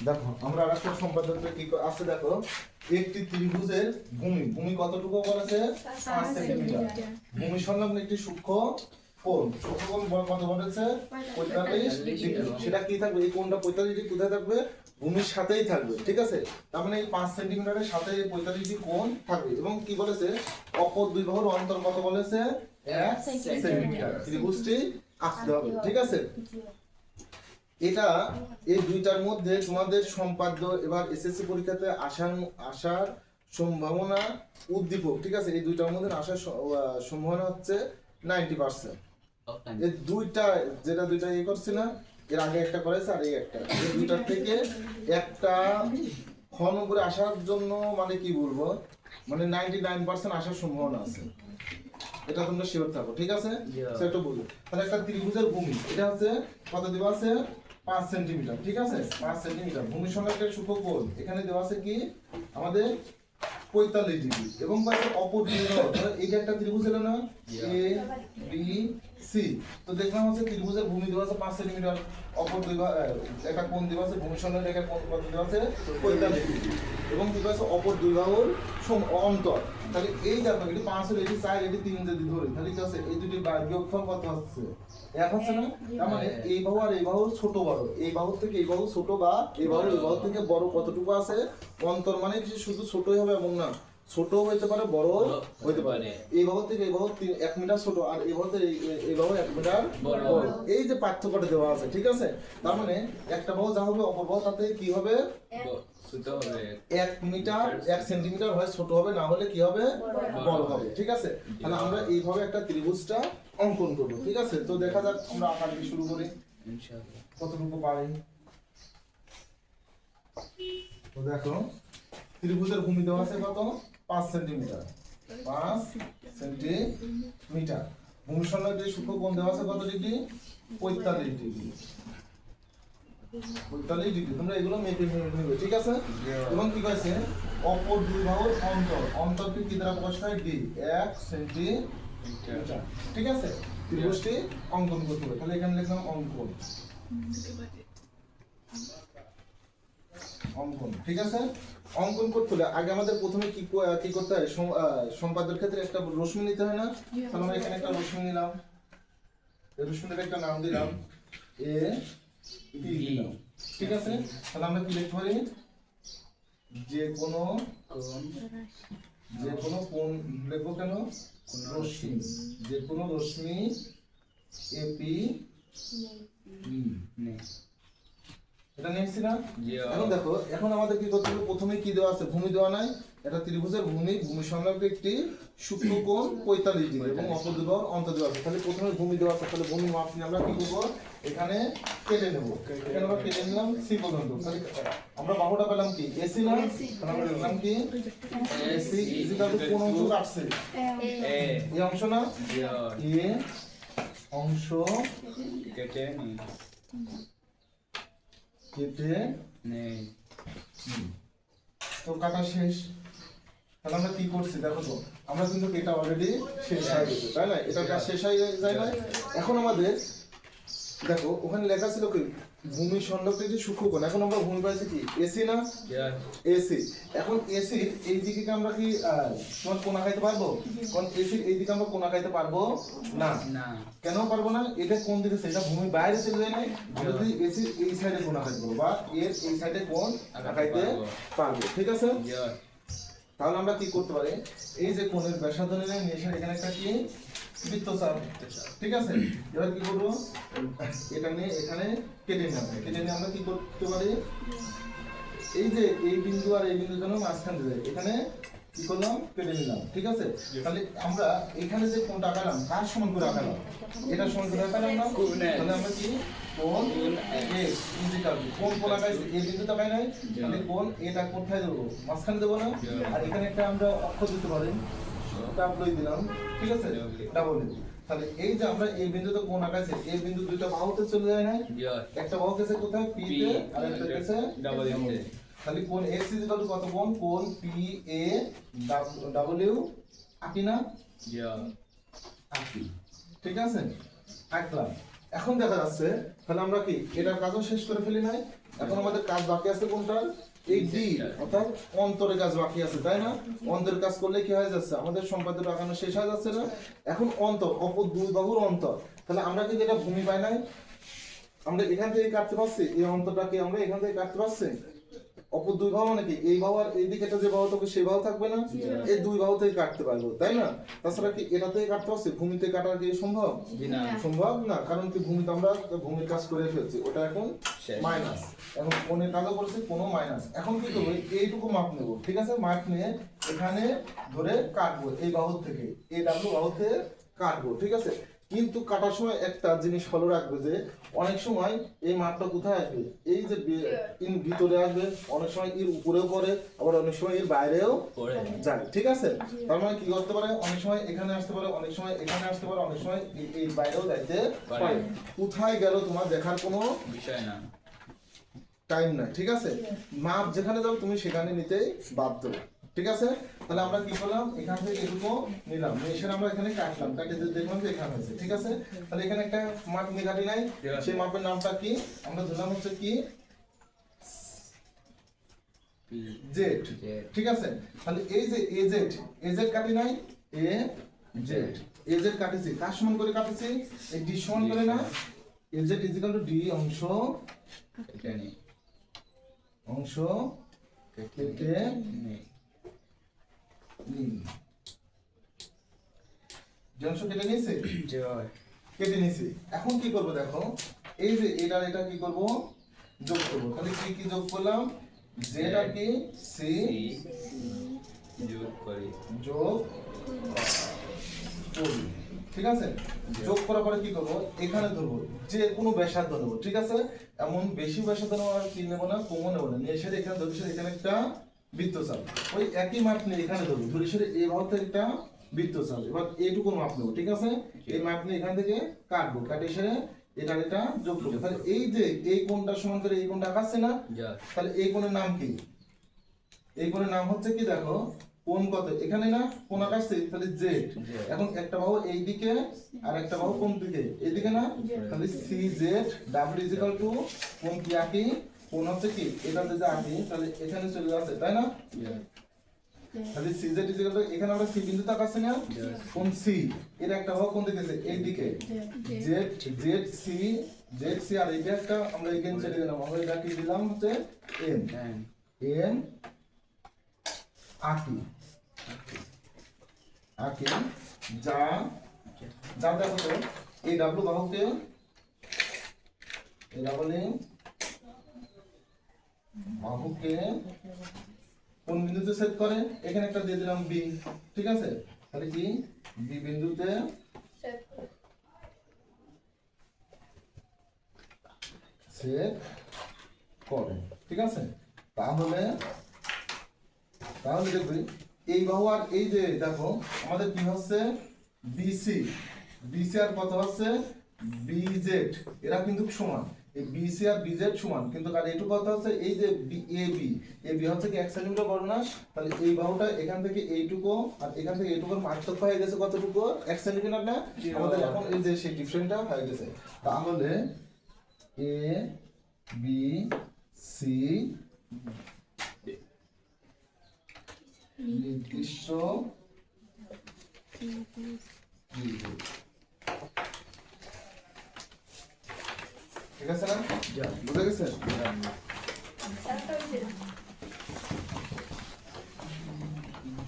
দেখো আমরা আরেকটা সম্পাদকটা কি আছে দেখো, একটি ত্রিভুজের ভূমি কতটুকু বলেছে 5 সেন্টিমিটার। ভূমি সংলগ্ন একটি সূক্ষ্ম কোণ, সূক্ষ্মকোণ কত বলেছে 45 ডিগ্রি। সেটা কি থাকবে, এই কোণটা 45 ডিগ্রি কোথায় থাকবে, ভূমির সাথেই থাকবে, ঠিক আছে। তার মানে এই 5 সেন্টিমিটারের সাথে 45 ডিগ্রি কোণ থাকবে। এবং কি বলেছে, অপর দুই বাহুর অন্তর কত বলেছে 1 সেন্টিমিটার। ত্রিভুজটি আঁকতে হবে, ঠিক আছে। এটা এই দুইটার মধ্যে তোমাদের সম্পাদ্য এবার এসএসসি পরীক্ষাতে আসার সম্ভাবনা উদ্দীপক, ঠিক আছে। এই দুইটার মধ্যে আসার সম্ভাবনা হচ্ছে 90%। এই দুইটা যেটা দুইটা ইয়ে করছি না, এর আগে একটা করেছে আর এই একটা, এই দুইটার থেকে একটা খ নম্বরে আসার জন্য মানে কি বলবো, মানে 99% আসার সম্ভাবনা আছে। এটা তোমরা শিওর থাকো, ঠিক আছে। সেটা বলবো। তাহলে একটা ত্রিভুজের ভূমি এটা হচ্ছে কত দেওয়া আছে 5 সেন্টিমিটার, ঠিক আছে। 5 সেন্টিমিটার ভূমির সঙ্গে একটা সূক্ষ্মকোণ এখানে দেওয়া আছে কি আমাদের 45 ডিগ্রি। এবং পাশে অপর দুই বাহু, এইটা একটা ত্রিভুজ হলো না, এ বি সি। তো দেখলাম হচ্ছে ত্রিভুজের ভূমি দেওয়া আছে 5 সেন্টিমিটার, অপর দুই বাহু একটা কোণ দেওয়া আছে, ভূমির সঙ্গে একটা কোণ কত দেওয়া আছে 45 ডিগ্রি। এবং কি আছে অপর দুই বাহুর অন্তর। তাহলে এই দেখো এটি 5 হলো, এটি 4, এটি 3 যদি ধরি তাহলে কি আছে, এই দুটি বিয়োগফল কত হচ্ছে 1 হচ্ছে না। তার মানে এই বাহু আর এই বাহু ছোট বড়, এই বাহু থেকে এই বাহু ছোট বা এই বাহু থেকে বড় কতটুকু আছে অন্তর, মানে শুধু ছোটই হবে এমন না, ছোট হইতে পারে বড় হইতে পারে। এই বাহু থেকে এই বাহু 1 মিটার ছোট, আর এই বাহু থেকে এই বাহু 1 মিটার বড়। এই যে পার্থক্যটা দেওয়া আছে, ঠিক আছে। তার মানে একটা বাহু যা হবে অপর বাহু তাতে কি হবে ছোট হবে, 1 মিটার 1 সেন্টিমিটার হয় ছোট হবে, না হলে কি হবে বড় হবে, ঠিক আছে। তাহলে আমরা এইভাবে একটা ত্রিভুজটা অঙ্কন করব, ঠিক আছে। তো দেখা যাক আমরা আঁকা দিয়ে শুরু করি ইনশাআল্লাহ কতটুকু পারি। তো দেখো ত্রিভুজের ভূমি দেওয়া আছে কত 5 সেন্টিমিটার, 5 সেন্টিমিটার। ভূমির সঙ্গে যে সূক্ষ্মকোণ দেওয়া আছে কত ডিগ্রি 45 ডিগ্রি, 45 ডিগ্রি। তোমরা এগুলো মেপে নেবে, ঠিক আছে। এবং কি কইছে অপর দুই বাহুর অন্তরকে কি দ্বারা প্রকাশ করে ডি 1 সেন্টিমিটার, ঠিক আছে। ত্রিভুজটি অঙ্কন করতে হবে। তাহলে এখানে লিখলাম অঙ্কন, ঠিক আছে। অঙ্কন করতে হলে আগে আমাদের প্রথমে কি করতে হয়, সম্পাদ্যের ক্ষেত্রে একটা রশ্মি নিতে হয় না। তাহলে আমরা এখানে একটা রশ্মি নিলাম, এই রশ্মিটার একটা নাম দিলাম এ পি দিলাম, ঠিক আছে। তাহলে আমরা কি লিখতে পারি, যে কোনো কোণ লিখবো কেন, রশ্মি, যে কোনো রশ্মি এপি এটা নিয়েছি না। এখন দেখো এখন আমাদের কি করতে হবে, প্রথমে কি দেওয়া আছে ভূমি দেওয়া নাই, এটা ত্রিভুজের ভূমি সংলগ্ন একটি সূক্ষ্মকোণ 45 ডিগ্রি এবং অপর দুই বাহুর অন্তর দেওয়া আছে। তাহলে প্রথমে ভূমি দেওয়া আছে, তাহলে ভূমি মাপ নিয়ে আমরা কি করব, এখানে কেটে নেব। এখানে আমরা কেটে নিলাম সি পর্যন্ত। তাহলে আমরা বাহুটা পেলাম কি এসি না, তাহলে আমরা লিখলাম কি এসি ইজিক্যাল টু কোন অংশ কাটছে এই অংশ না, এ অংশ কেটে নেই। তো কাটা শেষ। তাহলে আমরা কি করছি দেখো, তো আমরা কিন্তু এটা অলরেডি শেষ হয়ে গেছে, তাই না, এটা কাজ শেষ হয়ে যায় না। এখন আমাদের দেখো ওখানে লেখা ছিল কি ভূমি সংলগ্ন যে সূক্ষ্মকোণ, এখন আমরা ভূমি পাইছি কি এসি না, এসি। এখন এসি এই দিকে কি আমরা কি তোমার কোণা খাইতে পারবো, কারণ এসি এই দিকে আমরা কোণা খাইতে পারবো না। কেন পারবো না, এটা কোন দিকে, সেটা ভূমির বাইরে চলে যায় না। আমরা যদি এসি এই সাইডে কোণা খাইতে পারবো বা এর এই সাইডে কোণ খাইতে পারবো, ঠিক আছে। তাহলে আমরা কি করতে পারি, এই যে কোণের ব্যাসার্ধ নিলাম, এখানে একটা কি বৃত্তচাপ, ঠিক আছে। এবার কি করবো, এটা নিয়ে এখানে কেটে নিলাম, কেটে নিয়ে আমরা কি করতে পারি, এই যে এই বিন্দু আর এই বিন্দুর জন্য মাঝখান দিয়ে এখানে কি করলাম কেটে নিলাম, ঠিক আছে। তাহলে আমরা এখানে যে কোণটা আঁকালাম কার সমান করে আঁকালাম, এটা সমান করে আঁকালাম না। তাহলে আমরা কি কোণ এ ইজিক্যাল টু কোণ আঁকাইছি এই বিন্দুতে আঁকাই নাই, তাহলে কোণ এটা কোথায় দেবো, মাঝখানে দেবো না। আর এখানে একটা আমরা অক্ষর দিতে পারি, ডাবল দিলাম, ঠিক আছে, ডাবল। তাহলে এই যে আমরা এই বিন্দুতে কোণ আঁকাইছি, এই বিন্দু দুইটা বাহুতে চলে যায় না, একটা বাহু গেছে কোথায় পি তে আর একটা গেছে ডাবল এম তে। তাহলে কোণ এক্স ইকুয়াল টু কত, কোণ পি এ ডাব্লিউ আঁকি না, আঁকি, ঠিক আছে, আঁকলাম। এখন দেখা যাচ্ছে তাহলে আমরা কি এটার কাজও শেষ করে ফেলি নাই, এখন আমাদের কাজ বাকি আছে কোনটার, এই ডি অর্থাৎ অন্তরের কাজ বাকি আছে, তাই না? অন্তরের কাজ করলে কি হয়ে যাচ্ছে, আমাদের সম্পাদ্য আঁকানো শেষ হয়ে যাচ্ছে না? এখন অন্তর, অপর দুই বাহুর অন্তর, তাহলে আমরা কিন্তু এটা ভূমি পাই নাই, আমরা এখান থেকে কাটতে পারছি, এই অন্তরটাকে আমরা এখান থেকে কাটতে পারছি। অপর দুই বাহু মানে কি, এই বাহু আর এইদিকে এটা যে বাহু থাকবে সেই বাহু থাকবে না, এই দুই বাহু থেকে কাটতে পারবো, তাই না? তাছাড়া কি এটা থেকে কাটতে পারছি, ভূমিতে কাটা কি সম্ভব? সম্ভব না, কারণ কি ভূমিতে আমরা ভূমির কাজ করে ফেলছি, ওটা এখন মাইনাস, এখন কোণের কাজও করছি, কোনো মাইনাস। এখন কি করবো, এইটুকু মাপ নেবো, ঠিক আছে? মাপ নিয়ে এখানে ধরে কাটবো, এই বাহু থেকে, এই ডাব্লু বাহু থেকে কাটবো, ঠিক আছে? কিন্তু কাটার সময় একটা জিনিস ফলো রাখবে যে অনেক সময় এই মাপটা কোথায় আসবে, এই যে ভিতরে আসবে, অনেক সময় এর উপরেও পড়ে, আবার অনেক সময় এর বাইরেও যায়, ঠিক আছে? তার মানে কি করতে পারে, অনেক সময় এখানে আসতে পারে, অনেক সময় এখানে আসতে পারে, অনেক সময় এই বাইরেও যাইতে পারে। কোথায় গেল তোমার দেখার কোনো বিষয় না, টাইম নাই, ঠিক আছে? মাপ যেখানে যাবে তুমি সেখানে নিতেই বাধ্য, ঠিক আছে? তাহলে আমরা কি করলাম, এখান থেকে এটুকু নিলাম, এসে আমরা এখানে কাটলাম, কাটে দেখলাম যে এখানে আছে, ঠিক আছে? তাহলে এখানে একটা মাপ নিয়ে কাটি নাই, সেই মাপের নামটা কি আমরা ধরলাম হচ্ছে কি জেড, ঠিক আছে? তাহলে এই যে এজেড কাটি নাই, এজেড কাটেছি, কার সমান করে কাটেছি, এই ডি সমান করে না, এজেড ইজিক্যাল টু ডি অংশ কেটে অংশ কেটে নিয়েছে, কেটে নিয়েছি। এখন কি করবো দেখো, এই যে এটা কি করব, যোগ করবো। তাহলে কি কি যোগ করলাম, জেড আর কি সি যোগ করি, ঠিক আছে? যোগ করার পরে কি করবো, এখানে ধরবো যে কোনো ব্যাসার্ধ নেবো, ঠিক আছে? এমন বেশি ব্যাসার্ধ নেবো আর কি নেবো না, কমও নেবো না, নিয়ে এসে এখানে ধরবো, এখানে একটা বৃত্তচাপ, ওই একই মাপ নিয়ে এখানে ধরবো, ধরে সেটা এই ভাবে একটা বৃত্তচাপ, এবার এইটুকু মাপ নেবো, ঠিক আছে? এই মাপ নিয়ে এখান থেকে কাটবো, কাটে এসে এটা যোগ করবো। তাহলে এই যে এই কোণটা সমান করে এই কোণটা আঁকাচ্ছে না, তাহলে এই কোণের নাম কি, এই কোণের নাম হচ্ছে কি, দেখো কোণ কত এখানে না, কোণ আঁকাচ্ছে, তাহলে জেড। এখন একটা বাহু এই দিকে আর একটা বাহু কোন দিকে, এইদিকে না, তাহলে সি জেড ডাব্লিউ ইজিক্যাল টু কোণ কি আঁকি, কোণ হচ্ছে কি এটা যদি আঁকি তাহলে এখানে চলে যাচ্ছে, তাই না? তাহলে সি জেড ইজিক্যাল টু, এখানে আমরা সি বিন্দু তাকাচ্ছি না, কোণ সি, এর একটা বাহু কোন দিকে, এই দিকে, জেড সি আর এইটা একটা আমরা এখানে ছেড়ে দিলাম, আমরা এটা কি দিলাম হচ্ছে এম আঁকি যা দেখো তো, এই ডাব্লু বাহুকে কোন বিন্দুতে সেট করে, এখানে একটা দিয়ে দিলাম বি, ঠিক আছে? তাহলে কি বি বিন্দুতে সেট করে, ঠিক আছে? তাহলে দেখবি এই বাহু আর এই যে দেখো আমাদের কি হচ্ছে, বিসি আর কত হচ্ছে বিজেড, এরা কিন্তু সমান, এই বিসি আর বিজেড সমান, কিন্তু কার এইটুকু কত হচ্ছে, এই যে এবি হচ্ছে কি 1 সেন্টিমিটার বড় না, তাহলে এই বাহুটা এখান থেকে এইটুকু আর এখান থেকে এইটুকুর পার্থক্য হয়ে গেছে কতটুকু, 1 সেন্টিমিটার না, আমাদের এখন এই যে সেই ডিফারেন্সটা হয়ে গেছে। তাহলে এ বি সি নির্দিষ্ট ঠিক আছে না, বুঝে গেছে?